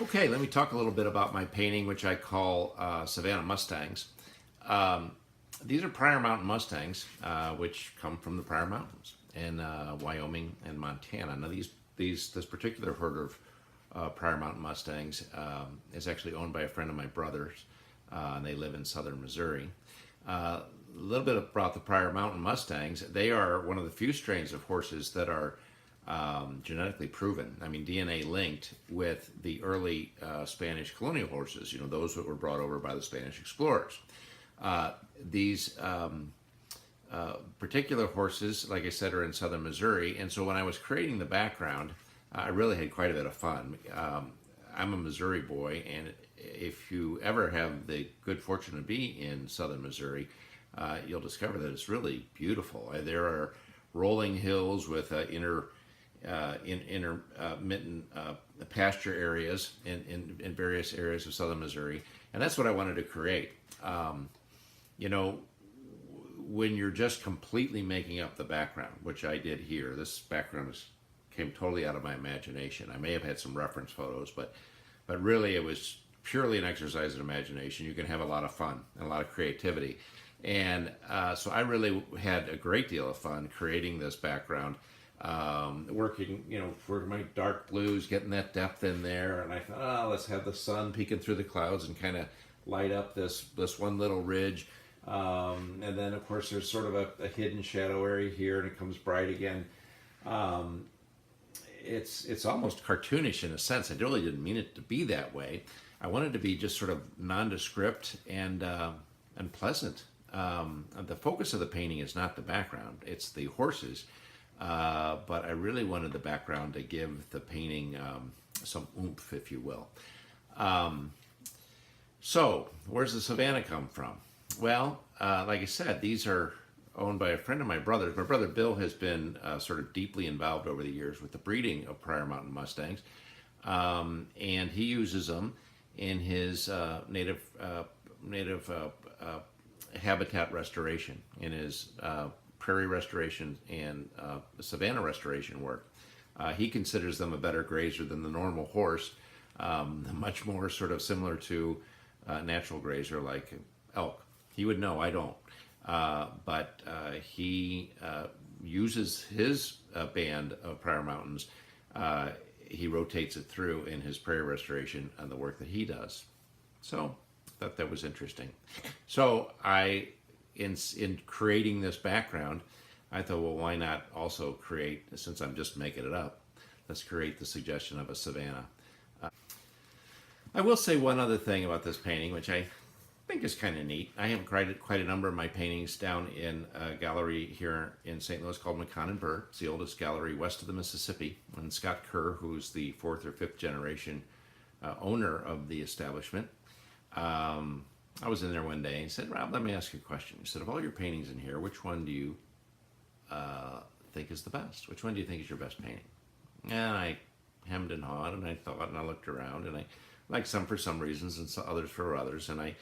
Okay, let me talk a little bit about my painting, which I call Savannah Mustangs. Um, these are Pryor Mountain Mustangs, which come from the Pryor Mountains in Wyoming and Montana. Now, this particular herd of Pryor Mountain Mustangs is actually owned by a friend of my brother's, and they live in southern Missouri. A little bit about the Pryor Mountain Mustangs. They are one of the few strains of horses that are genetically proven. I mean, DNA linked with the early Spanish colonial horses. You know, those that were brought over by the Spanish explorers. These particular horses, like I said, are in southern Missouri, and so when I was creating the background, I really had quite a bit of fun. I'm a Missouri boy, and if you ever have the good fortune to be in southern Missouri, you'll discover that it's really beautiful. There are rolling hills with intermittent pasture areas in various areas of southern Missouri, and that's what I wanted to create. You know, when you're just completely making up the background, which I did here, this background came totally out of my imagination. I may have had some reference photos, but really it was purely an exercise in imagination. You can have a lot of fun and a lot of creativity. And so I really had a great deal of fun creating this background, working, you know, for my dark blues, getting that depth in there. And I thought, oh, let's have the sun peeking through the clouds and kind of light up this one little ridge. And then, of course, there's sort of a hidden shadow area here, and it comes bright again. It's almost cartoonish in a sense. I really didn't mean it to be that way. I wanted it to be just sort of nondescript and pleasant. The focus of the painting is not the background; it's the horses. But I really wanted the background to give the painting some oomph, if you will. So, where's the Savannah come from? Well, like I said, these are owned by a friend of my brother's. My brother Bill has been sort of deeply involved over the years with the breeding of Pryor Mountain Mustangs, and he uses them in his native habitat restoration, in his prairie restoration and savanna restoration work. He considers them a better grazer than the normal horse, much more sort of similar to a natural grazer like elk. He would know, I don't. But he uses his band of Pryor Mountains. He rotates it through in his prairie restoration and the work that he does. So I thought that was interesting. So in creating this background, I thought, well, why not also create, since I'm just making it up, let's create the suggestion of a savanna. I will say one other thing about this painting, which I think is kind of neat. I have quite a number of my paintings down in a gallery here in St. Louis called McCon and Burr. It's the oldest gallery west of the Mississippi. And Scott Kerr, who's the fourth or fifth generation owner of the establishment, I was in there one day and he said, Rob, let me ask you a question. He said, of all your paintings in here, which one do you think is the best? Which one do you think is your best painting? And I hemmed and hawed and I thought and I looked around and I liked some for some reasons and some others for others. And I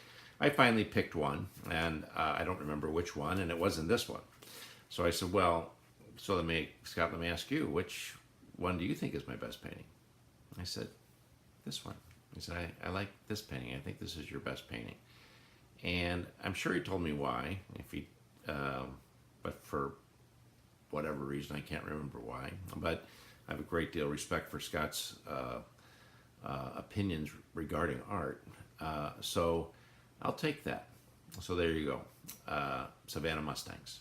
finally picked one, and I don't remember which one, and it wasn't this one. So I said, well, Scott, let me ask you, which one do you think is my best painting? I said, this one. He said, I like this painting. I think this is your best painting. And I'm sure he told me why, but for whatever reason, I can't remember why. But I have a great deal of respect for Scott's opinions regarding art. So I'll take that. So there you go. Savannah Mustangs.